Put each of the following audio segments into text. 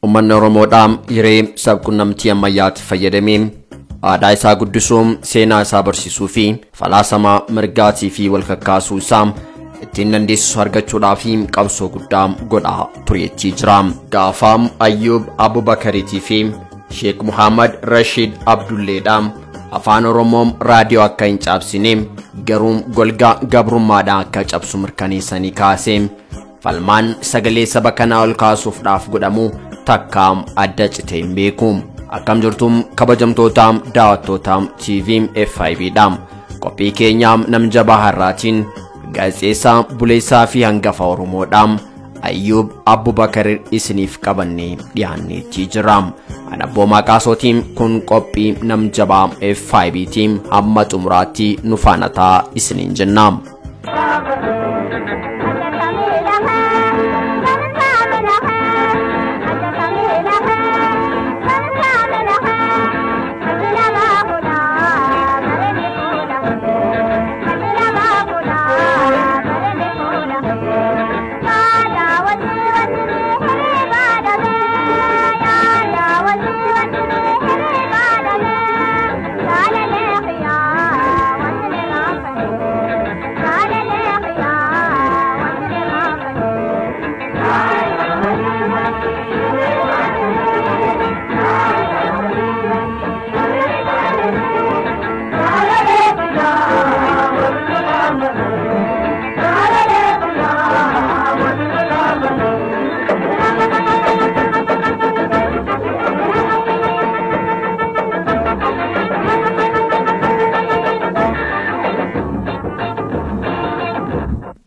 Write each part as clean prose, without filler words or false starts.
Ummanni Oromoodhaan hiree sabquunnamtii ammayyaatti fayyadamee aadaa isaa guddisuun seenaa isaa barsiisuu fi falaasama mirgaatii fi walkakkaasuu isaa ittiin dandeessisu argachuudhaaf qabsoo guddaa godhaa tureetii jira. Gaafaam Ayyub Abubakariitii fi Sheekh Muhammad Rashid Abdulleedhaan afaan Oromoom raadiyoo akka hin cabsine garuu golgaa gabrummaadhaan akka cabsu mirkaneessanii kaasee falmaan sagalee saba kanaa ol kaasuudhaaf godhamu takkaam adda citee hin beeku. Akkam jirtum kabajamtootaam daawwattootaam TV FIBdhaam qophii keenyaam namjabaa har'aatiin gaazexeessaa buleessaa fi hangafa Oromoodhaam Ayyub Abubakar isiniif qabannee dhiyaanneetii jira. Anabbo maqaasootiin kun qophii namjabaa FIBtiin hamma xumuraatti nu faana ta'aa isiniin jennaam.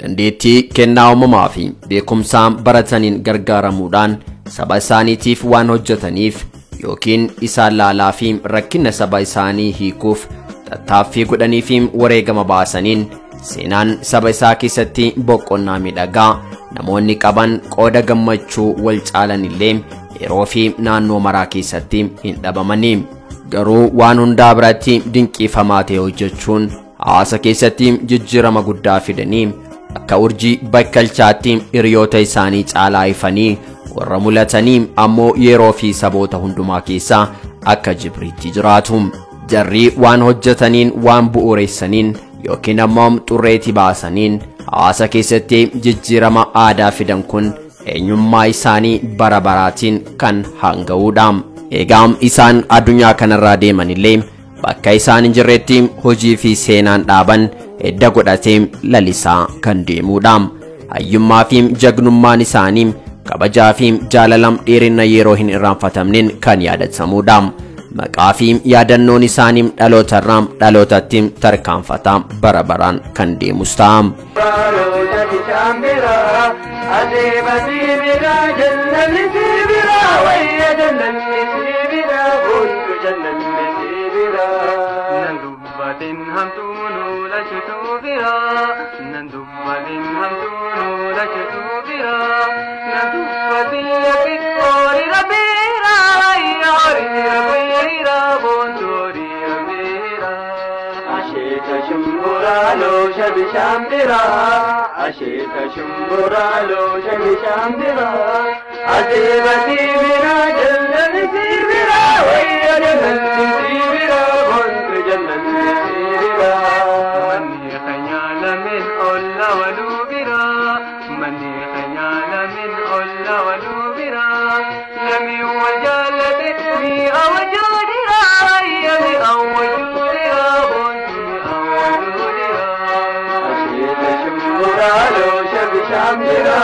Dandeettii kennaa uumamaa fi beekumsaan barataniin gargaaramuudhaan saba isaaniitiif waan hojjetaniif yookiin isaan laalaa fi rakkina saba isaanii hiikuuf tattaaffii godhanii fi wareegama baasaniin seenaan saba isaa keessatti boqonnaa miidhagaa namoonni qaban qooda gammachuu wal caalan illee yeroo fi naannoo maraa keessatti hin dhabamanii. Garuu waan hundaa biratti dinqiifamaa ta'e hojjechuun hawaasa keessatti jijjiirama guddaa fidanii akka urjii bakkalchaatti hiriyoota isaanii caalaa ifanii warra mulatanii ammoo yeroo fi saboota hundumaa keessaa akka jibriitti jiraatu. Jarri waan hojjetaniin waan bu'uureessaniin yookiin ammoo xurreetii baasaniin hawaasa keessatti jijjiirama aadaa fidan kun eenyummaa isaanii bara baraatiin kan hanga'uudha. Eegaam isaan addunyaa kanarraa deeman illee bakka isaan hin jirretti hojii fi seenaan dhaaban edda godhatee lalisaa kan deemuudha. Hayyummaa fi jagnummaan isaanii kabajaa fi jaalalam dheerina yeroo hin irraanfatamneen kan yaadatamuudha. Maqaa fi yaadannoon isaanii dhalootarraa dhalootatti tarkaanfataa bara baraan kan deemus ta'a. Ashita shumbura lo shabi shambira adevati mira jannati sibira wayya jannati sibira bontu jannati sibira mani khayala min alla walubira mani khayala min alla walubira lami wajalati mi awjudira ya mi awjudira bontu awjudira ashita shumbura lo shabi shambira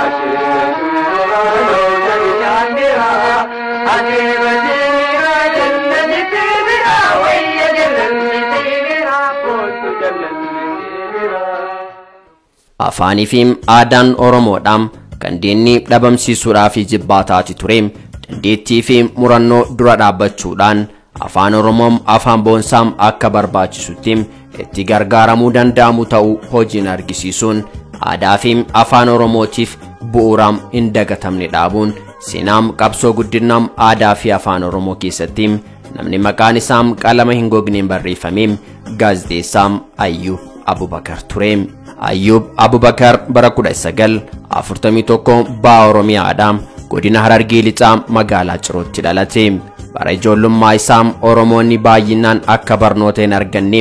ashita shumbura lo shabi shambira adevati mira jannati sibira wayya jannati sibira bontu jannati sibira. Afaanii fi aadaan Oromoodhaan kan diinni dhabamsiisuudhaa fi jibbaataati ture dandeettii fi murannoo dura dhaabbachuudhaan afaan Oromoom afaan boonsaam akka barbaachisutti itti gargaaramuu danda'amu ta'uu hojiin argisiisuun aadaa fi afaan Oromootiif bu'uuraam hin dagatamne dhaabuun seenaam qabsoo guddinaam aadaa fi afaan Oromoo keessatti namni maqaan isaa qalama hin gogneen barreeffame gaazexeessaam Ayyub Abubakar ture. Ayyub Abubakar bara 1941 baa Oromiyaadhaa godina Harargee lixaa magaalaa Cirootti dhalate. Bara ijoollummaa isaa Oromoonni baay'inaan akka barnoota hin arganne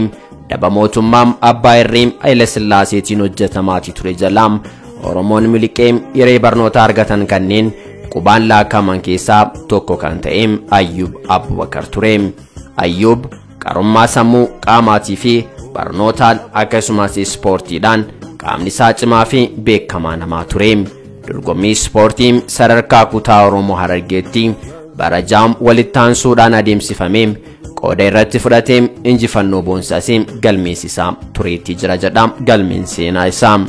daba mootummaam Abbaa Irreem Haile Sillaaseetiin hojjetamaa ture jalaam Oromoon miliqee hiree barnoota argatan kanneen qubaan laakaman keessaa tokko kan ta'e Ayyub Abubakar ture. Ayyub qarummaa sammuu qaamaatii fi barnootaan akkasumas ispoortiidhaan qaamni isaa cimaa fi beekamaa namaa ture. Dorgommii ispoortii sadarkaa kutaa Oromoo Harargeetti bara jaam walitti aansuudhaan adeemsifame qooda irratti fudhatee injifannoo boonsaas galmeessisaa tureetti jira jedha galmeen seenaa isaa.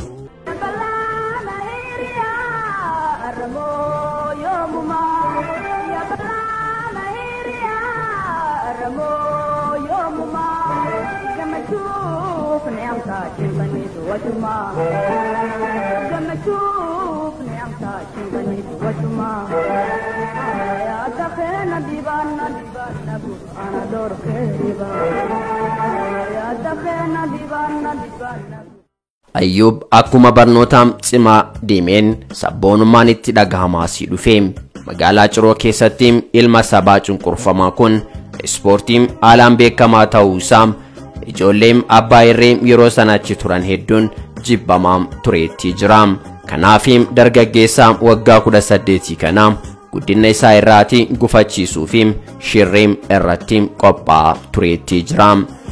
Ayyub akkuma barnootaan cimaa deemeen sabboonummaan itti dhagahamaa dhufe. Magaalaa Ciroo keessatti ilma sabaa cunqurfamaa kun ispoortiin haalaan beekamaa ta'uu isaa ijoolleen Abbaa Irreem yeroo sanatti turan hedduun jibbamaa tureetti jira. Kanaaf dargaggeessa waggaa 18 kana guddina isaa irraati gufachiisuu fi shirreem irratti qophaa'aa tureetti jira.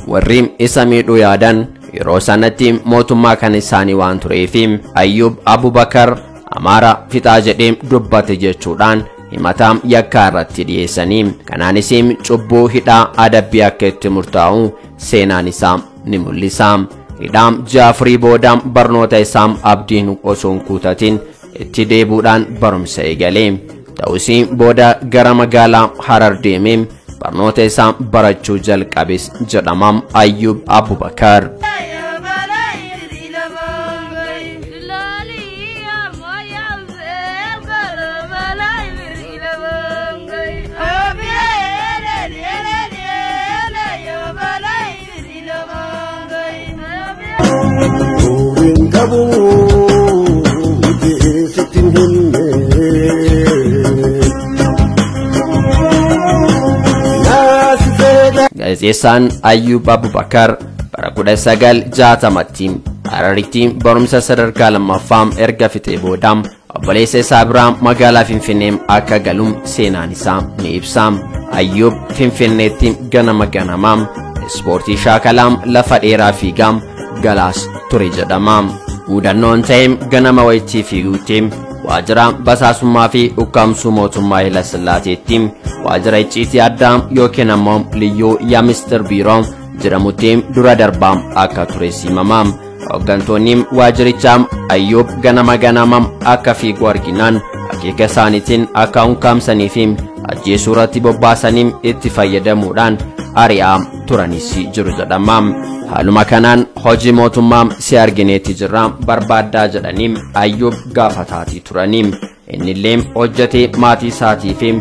Warri isa miidhuu yaadan yeroo sanatti mootummaa kan isaanii waan tureef Ayyub Abubakar Amaara fixaa jedhee dubbate jechuudhaan himataa yakkaa irratti dhiyeessanii kanaanis cubbuu hidhaa adabbii akka itti murtaa'u seenaan isaa ni mul'isa. Hidhaam Jaafurii boodaan barnoota isaa abdiin osoo hin kuutatin itti deebuudhaan barumsa eegale. Ta'us booda gara magaalaa Harar deemee barnoota isaa barachuu jalqabes jedhama Ayyub Abubakar. Gaazexeessaan Ayyub Abubakar bara 1960tti Hararitti barumsa sadarkaa lammaffaa erga fixee booda obboleessa isaa biraa magaalaa Finfinnee akka galuun seenaan isaa ni ibsa. Ayyub Finfinneetti ganama ganamaa ispoortii shaakalaam lafa dheeraa fiigaam galaas ture jedhama. Muudannoon ta'e ganama wayitii fiiguutti waajjira basaasummaa fi ukkaamsuu mootummaa Haile Sillaaseetti waajjira icciitii addaa yookiin ammoo liyyuu yaa Mister Biiroo jedhamutti dura darbaa akka ture simama. Hooggantoonni waajjirichaa Ayyub ganama akka fiigu arginaan akeeka isaaniitiin akka ukkaamsanii fi ajjeesuu irratti bobbaasanii itti fayyadamuudhaan ari'aa turanis jiru jedhama. Haaluma kanaan hojii mootummaa si argineetti jirra barbaaddaa jedhanii Ayyub gaafataati turanii. Innillee hojjetee maatii isaatii fi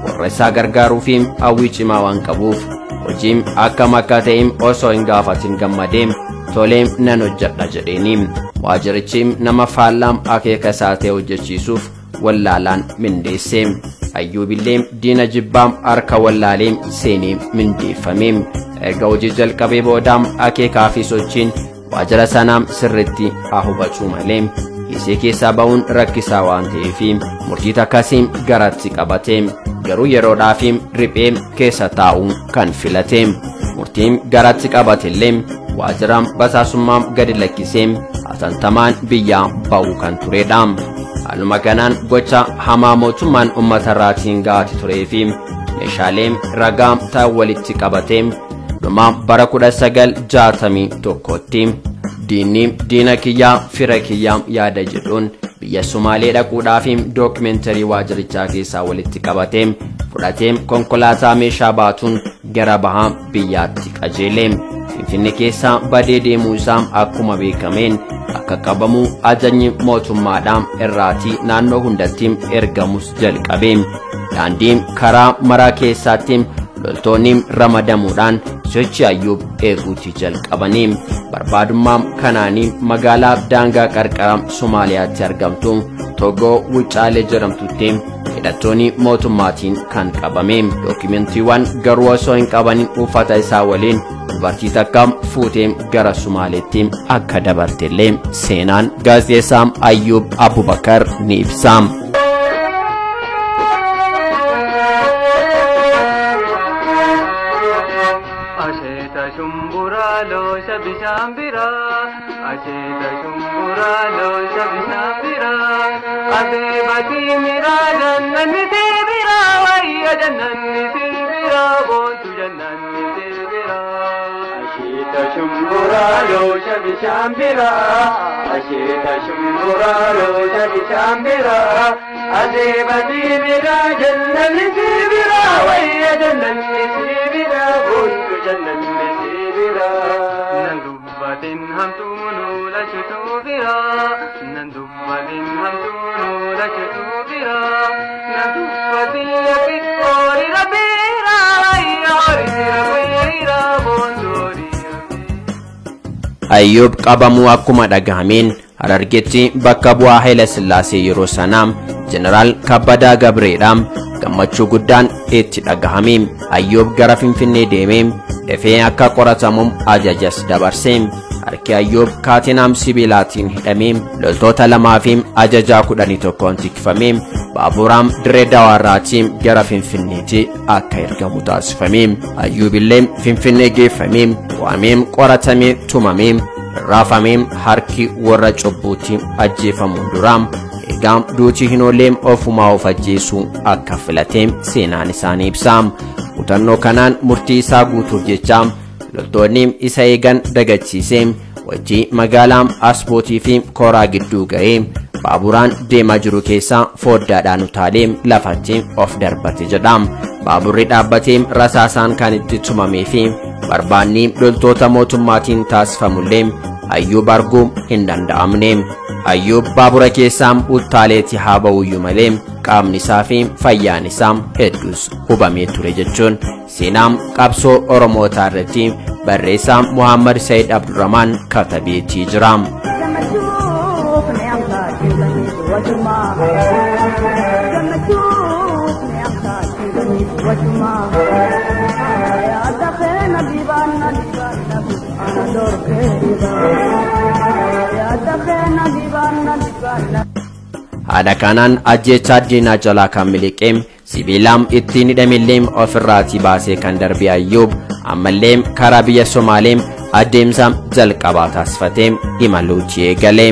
warra isaa gargaaruu fi hawwii cimaa waan qabuuf hojiin akkam akka ta'e osoo hin gaafatin gammadee tolee nan hojjedha jedheeni. Waajjirichi nama faallaam akeeka isaa ta'e hojjechiisuuf wallaalaan mindeesse. Ayyubillee diina jibbaam harka wallaalee seenee mindeeffame. Erga hojii jalqabee boodaam akeekaa fi sochiin waajjira sanaam sirriitti haa hubachuu malee isee keessaa ba'uun rakkisaa waan ta'eef murtii akkasiin garatti qabate. Garuu yeroodhaaf riphee keessa taa'uu kan filate. Murtiin garatti qabatillee waajjira basaasummaa gadi lakkisee hatattamaan biyyaa ba'uu kan turedha. Haaluma kanaan gocha hamaa mootummaan uummata irraatiin gaati tureef meeshaalee ragaa ta'an walitti qabatee dhuma bara 1961tti diina kiyyaa fira kiyyaa yaada jedhuun biyya Sumaalee dhaquudhaaf dookumeentarii waajjirichaa keessaa walitti qabatee fudhateem konkolaataa meeshaa baatuun gara bahaa biyyaatti qajeeleem. Finfinnee keessa badee deemuu isaa akkuma beekameen akka qabamu ajajni mootummaadhaan irraatii naannoo hundatti ergamus jalqabeem. Daandiin karaa maraa keessaatti loltoonni ramadamuudhaan sochii Ayyuub eeguutti jalqabaniim. Barbaadummaa kanaanii magaalaa daangaa qarqara Somaaliyaatti argamtu Togoo Wucaalee jedhamtutti hidhattoonni mootummaatiin kan qabameem. Dookumentiiwwan garuu osoo hin qabanin uffata isaa waliin dubartii takka fuutee gara Somaaleetti akka dabartellee seenaan gaazexeessaa Ayyuub Abubakar ni ibsa. Ayyuub qabamuu akkuma dhagahameen Harargeetti bakka bu'aa Haile Sillaasee yeroo sanaa Jeneraal Kabbadaa Gabreedhaan gammachuu guddaan itti dhagahameen. Ayyuub gara Finfinnee deemee dafee akka qoratamu ajajas dabarsee. Harki Ayyuub kaatinaam sibiilaatiin hidhamee loltoota lamaa fi ajajaa 11 tikfamee baaburaan Dirree Dawaarraatii gara Finfinneetti akka ergamu taasifame. Ayyuub illee Finfinnee geeffamee waamee qoratamee tumamee raafamee harki warra cubbuutti ajjeefamuun dura egaa duuti hin oolle ofumaa of ajjeesuu akka filatee seenaan isaanii ibsa. Mutannoo kanaan murtii isaa guutuuf jecha loltoonni isa eegan dagachiisee wajjii magaalaa Asbootii fi Kooraa gidduu ga'ee baaburaan deemaa jiru keessa foddaadhaan utaalee lafatti of darbate jedha. Baaburri dhaabbatee rasaasaan kan itti tumamee fi barbaanni loltoota mootummaatiin taasifamullee Ayyuub arguu hin danda'amne. Ayyuub baabura keessaa utaaleetti haa ba'uyyuu malee qaamni isaa fi fayyaan isaa hedduus hubamee ture jechuun seenaa qabsoo Oromootaa irratti barreessaa Muhammad Said Abdurrahman katabeetii jira. Haadha kanaan ajjeechaa diinaa jalaa kan miliqee sibiilaam ittiin hidhamillee ofirraatii baasee kan darbe Ayyuub ammallee karaa biyya Somaalee adeemsa jalqabaa taasifatee imaluutti eegale.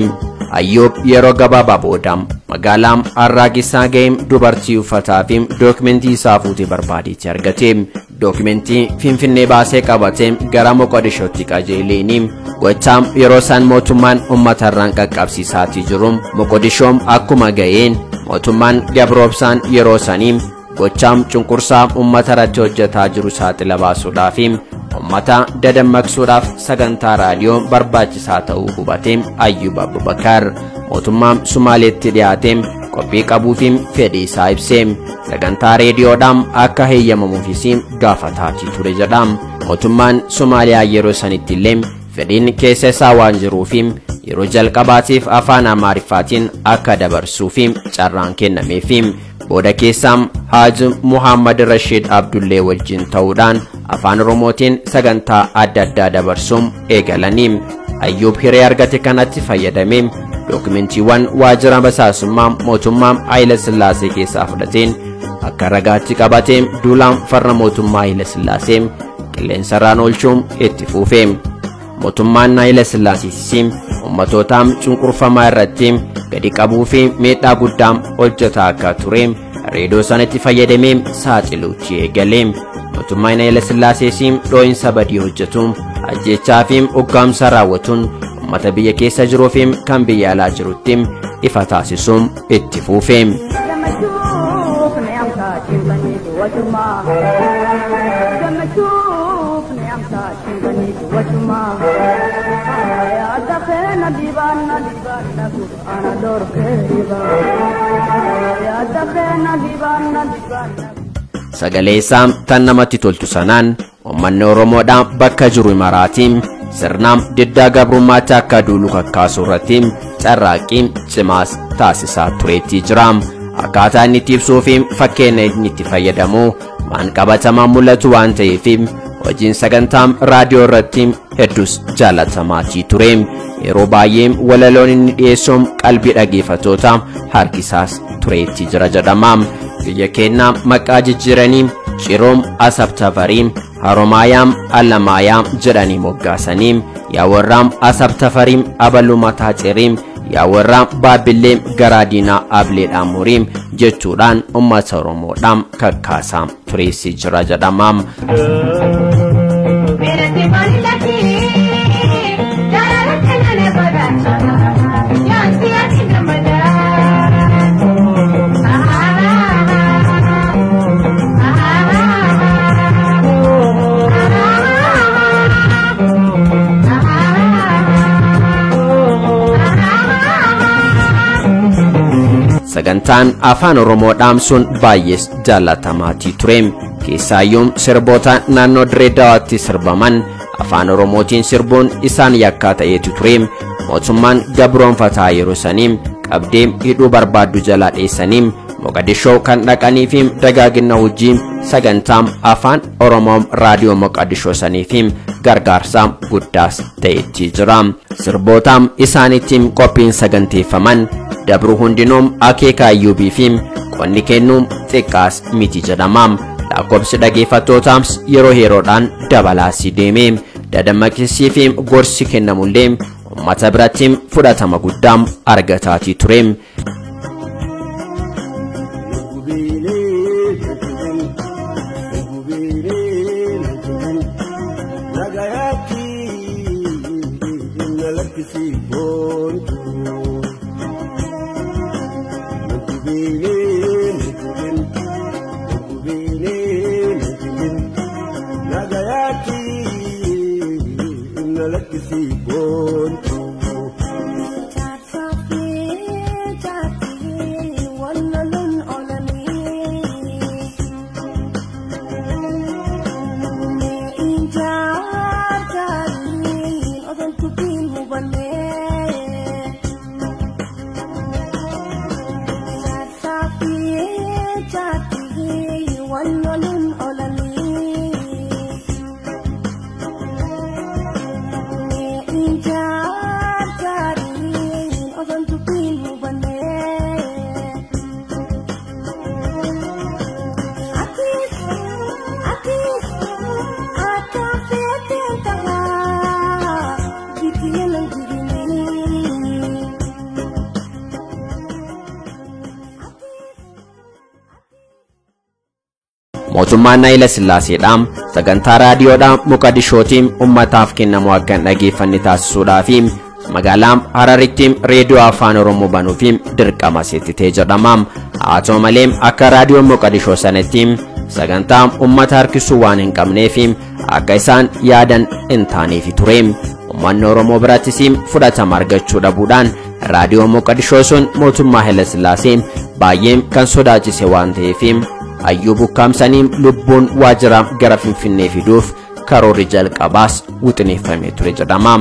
Ayyuub yeroo gabaabaa booda magaalaa Arraagisaa ga'ee dubartii uffataa fi dookumentii isaa fuutee barbaadeetti argate. Dookumentii Finfinnee baasee qabatee gara Moqodishootti qajeeleeni. Gochaa yeroo san mootummaan uummatarraan qaqqabsiisaatii jiru Moqodishoom akkuma ga'een mootummaan Gabroobsaan yeroo sanii gochaa cunqursaa uummatarratti hojjetaa jiru saaxila baasuudhaa fi ummata dadammaqsuudhaaf sagantaa raadiyoo barbaachisaa ta'uu hubate Ayyuub Abubakar mootummaan Somaaleetti dhiyaate qophii qabuu fi fedhii isaa ibse. Sagantaa reediyoodhaan akka heeyyamamuufis gaafataatii ture jedha. Mootummaan Somaaliyaa yeroo sanitti illee fedhiin keessa isaa waan jiruuf yeroo jalqabaatiif afaan Amaariffaatiin akka dabarsuuf carraan kennameef. Booda keessaa Haji Muhammad Rashid Abdullee wajjin ta'uudhaan afaan Oromootiin sagantaa adda addaa dabarsuun eegalanii. Ayyuub hiree argate kanatti fayyadamee dookumentiiwwan waajjira basaasummaa mootummaa Haile Sillaasee keessaa fudhateen akka ragaatti qabatee duulaan farra mootummaa Haile Sillaasee qilleensarraan oolchuun itti fufe. Mootummaan Haile Sillaasee ummatoota cunqurfamaa irratti gadi qabuu fi miidhaa guddaa hojjetaa akka ture reediyoo sanatti fayyadamee saaxiluutti eegale. Mootummaan Haile Sillaasee dhoo'insa badii hojjetu ajjeechaa fi ukkaamsa raawwatuun ummata biyya keessa jiruu fi kan biyya alaa jirutti ifa taasisuun itti fufe. wachuma jamachuf ni amsa chingani wachuma ya dakhena divana ana dor keriba ya dakhena divana sagalee isaam tan namatti toltu sanaan ummanni Oromoodhaan bakka jiru maraatiin sirnaam diddaa gabrummaatti akka duulu kakkaasu irratti carraaqqii cimaas taasisaa tureetii jiraam. Akkaataa inni itti ibsuu fi fakkeenya inni itti fayyadamu waan qabatamaan mul'atu waan ta'eef hojiin sagantaam raadiyoo irratti hedduus jaallatamaatii ture. Yeroo baay'ee walaloon inni dhiyeessuun qalbii dhaggeeffattoota harkisaas tureetii jira jedhama. Biyya keenya maqaa jijjiiranii Ciroom Asabtafarii Haromaayaam Allamaayaam jedhanii moggaasanii yaa warraam Asabtafarii Abalumataa Cireem yaa warra Baabilee Garaadinaa Ableedhaan muriim jechuudhaan uummata Oromoodhaan kakkaasaa tureessii jira jedhama. Sagantaan afaan Oromoodhaan sun baay'ee jaallatamaatii ture. Keessaayyuu sirboota naannoo Direedawaatti sirbaman afaan Oromootiin sirbuun isaan yakkaa ta'eetu ture. Mootummaan gabroonfataa yeroo sanii qabdee hidhuu barbaaddu jalaa dheessanii Moqadishoo kan dhaqanii fi dagaagina hojii sagantaa afaan Oromoo raadiyoo Moqadishoo sanii fi gargaarsa guddaas ta'eetii jira. Sirboota isaaniitiin qophiin saganteeffaman dabru hundinuu akeeka Ayyuubii fi qonni kennuun xiqqaas miti jedhama. Lakkoobsi dhaggeeffattootaas yeroo yeroodhaan dabalaasii deeme. Dadammaqsii fi gorsi kennamullee uummata biratti fudhatama guddaa argataatii ture. mootummaan Haile Sillaaseedhaan sagantaa raadiyoodhaan Moqadishootiin ummataaf kennamu akka dhageeffanni taasisuudhaaf magaalaa Hararitti reediyoo afaan Oromoo banuuf dirqama seettitee jedhama. Haa ta'u malee akka raadiyoo Moqadishoo sanatti sagantaa ummata harkisuu waan hin qabneef akka isaan yaadan hin taaneef ture. Uummanni Oromoo birattis fudhatama argachuu dhabuudhaan raadiyoo Moqadishoo sun mootummaa Haile Sillaasee baay'ee kan sodaachise waan ta'eef Ayyuub ukkaamsanii lubbuun waajjira gara Finfinnee fiduuf karoorri jalqabaas wuxineeffamee ture jedhama.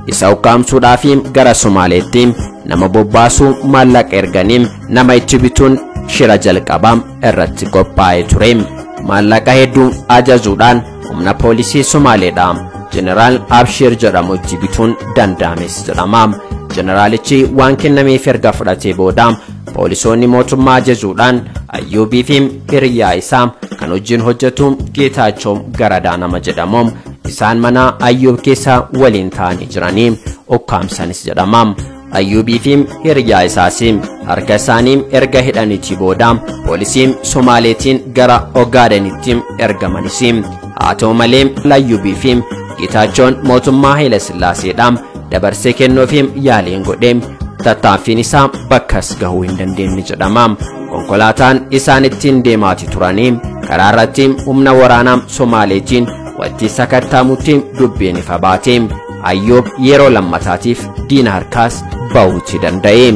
Isa ukkaamsuudhaaf gara Somaaleetti nama bobbaasuu maallaqa erganiin nama itti bituun shira jalqabaa irratti qophaa'ee ture. Maallaqa hedduu ajajuudhaan humna poolisii Somaaleedhaan Jeneraal Abshir jedhamu itti bituun danda'ames jedhama. Jeneraalichi waan kennameef erga fudhatee booda poolisoonni mootummaa ajajuudhaan Ayyuubii fi hiriyaa isaa kan wajjin hojjetu Geetaachoo Garadaa nama jedhamu isaan mana Ayyuub keessa waliin ta'anii jiranii ukkaamsanis jedhama. Ayyuubii fi hiriyaa isaas harka isaanii erga hidhaniitii booda poolisiin Somaaleetiin gara Ogaadenitti ergamanis. Haa ta'u malee Ayyuubii fi Geetaachoon mootummaa Haile Sillaaseedhaan dabarsee kennuuf yaaliin godhe tattaaffiin isaa bakkas gahuu hin dandeenye jedhama. Konkolaataan isaan ittiin deemaati turanii karaa irratti humna waraanaa Somaaleetiin walitti sakattaamutti dubbiin ifa baate. Ayyoob yeroo lammataatiif diina harkaas ba'uutti danda'e.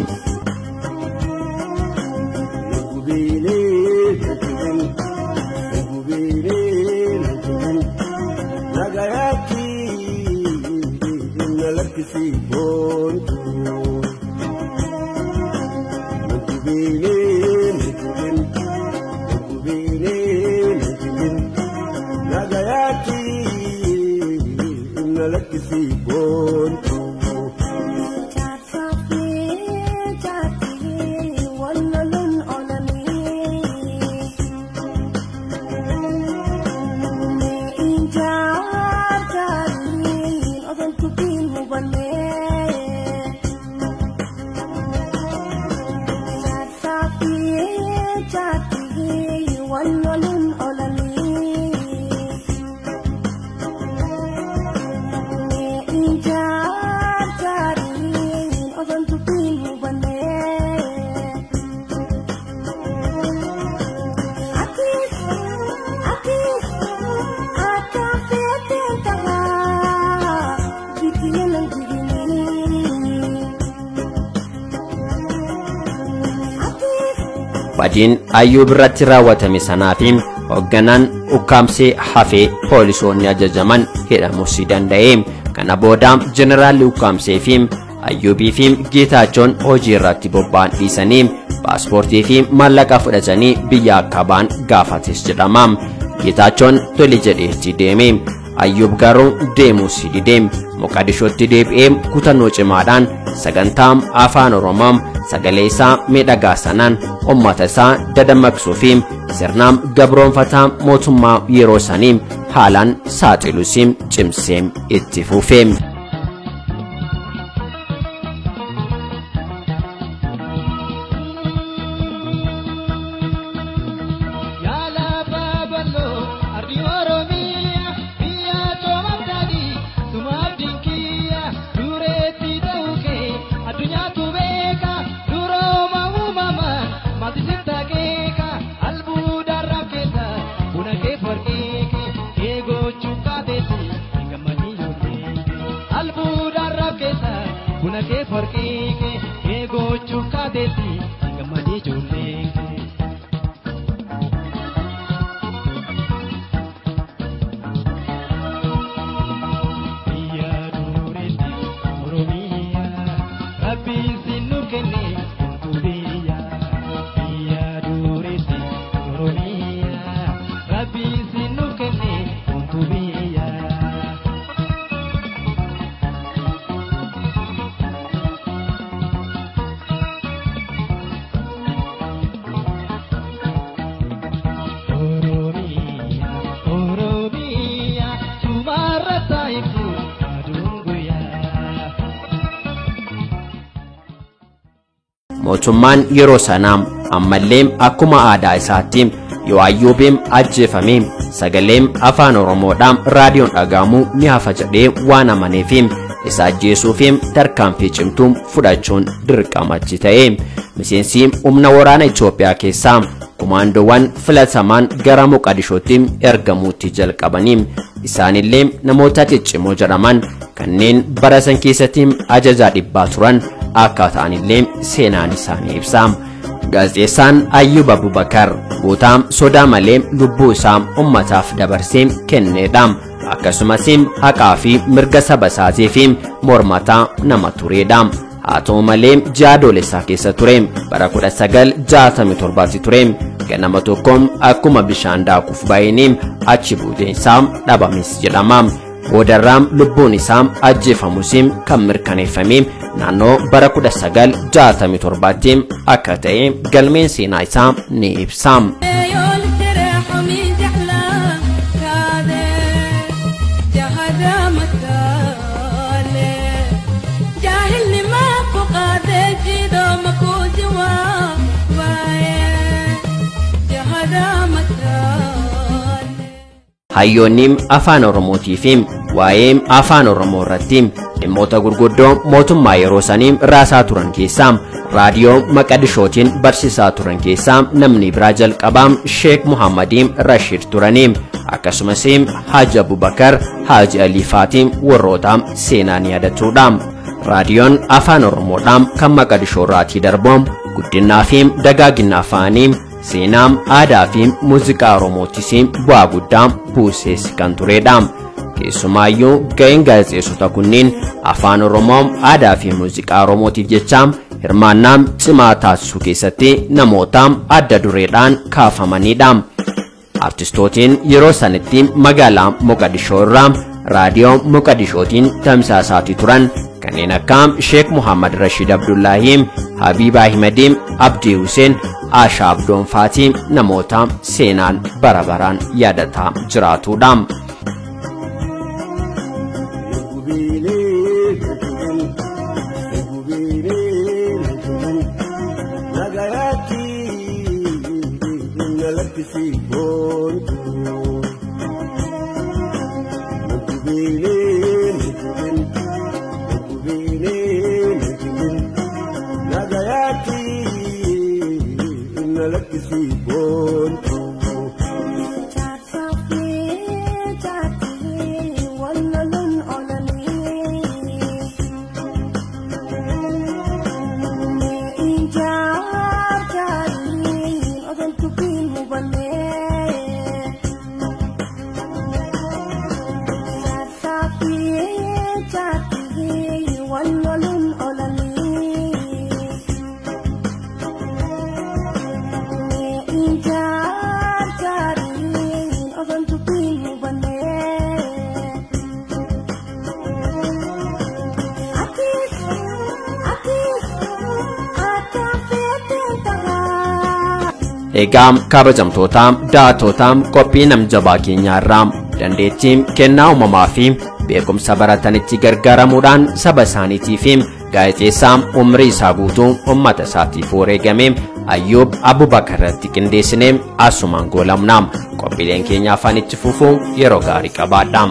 Badiin Ayyoob irratti raawwatame sanaafi hoogganaan ukkaamsee hafee poolisoonni ajajaman hidhamuus danda'e. Kana booda Jeneraalli ukkaamsee fi Ayyoobii fi Geetaachoon hojii irratti bobba'an dhiisanii paaspoortii fi maallaqa fudhatanii biyya akka ba'an gaafates jedhama. Geetaachoon tole jedheetti deeme. Ayyoob garuu deemuus didee Moqadishootti deebi'ee kutannoo cimaadhaan sagantaa afaan Oromoo sagalee isaa miidhagaa sanaan ummata isaa dadammaksuu fi sirna gabroonfataa mootummaa yeroo sanii haalaan saaxiluus cimsee itti fufe. Mootummaan yeroo sanaa ammallee akkuma aadaa isaatti yoo Ayyoobiin ajjeefame sagaleen afaan Oromoodhaan raadiyoon dhagaamuu ni hafa jedhee waan amaneef isa ajjeesuuf tarkaanfii cimtuu fudhachuun dirqamachi ta'e. Miseensi humna waraana Itoophiyaa keessaa kumaandoowwan filatamaan gara Moqadishootti ergamuutti jalqabanii isaanillee namoota ciccimoo jedhaman kanneen bara san keessatti ajajaa dhibbaa turan akka ta'anillee seenaan isaanii ibsa. Gaazexeessaan Ayyuub Abubakar bootaa sodaa malee lubbuu isaa ummataaf dabarsee kenneedha. Akkasumas haqaa fi mirga saba isaatii fi mormataa nama tureedha. Haa ta'u malee jaadolessaa keessa ture bara 1967 ture. Ganama tokkoon akkuma bishaan daakuuf baay'inii achi buuteen isaa dhabames jedhama. Boodarraam lubbuun isaa ajjeefamus kan mirkaneeffame naannoo bara 1967 akka ta'e galmeen seenaa isaa ni ibsa. Hayyoonnim afaan Oromootii fi waa'ee afaan Oromoo irratti dhimmoota gurguddoo mootummaa yeroo sanii raasaa turan keessaa raadiyoo Maqdishootiin barsiisaa turan keessaa namni biraa jalqabaa Sheek Muhammadiin Rashid turanii akkasumas Haji Abubakar Haji Ali Fatim warroota seenaan yaadatuudha. Raadiyoon afaan Oromoodhaan kan Maqdishoo irraatii darboom guddinaa fi dagaagina afaanii seenaa aadaa fi muuziqaa Oromootis bu'aa guddaa buusees kan turedha. Keessumaayyuu ga'een gaazexeessota kunniin afaan Oromoo aadaa fi muuziqaa Oromootiif jecha hirmaannaa cimaa taasisuu keessatti namoota adda dureedhaan kaafamanidha. Artistootiin yeroo sanitti magaalaa Moqadishoo irraa raadiyoo Moqadishootiin tamsaasaatii turan kanneen akka Sheek Muhammad Rashid Abdullahi, Habib Ahmed, Abdi Hussein, Asha Abdoon Faati namoota seenaan bara baraan yaadataa jiraatudha. Egaa kabajamtoota daawwattoota qophii namjabaa keenyaarraa dandeettii kennaa uumamaa fi beekumsa baratanitti gargaaramuudhaan saba isaaniitii fi gaazexeessaa umrii isaa guutuu uummata isaatiif wareegame Ayyub Abubakar irratti qindeessinee asumaan goolabna. Qophiileen keenya afaan itti fufuu yeroo gaarii qabaadha.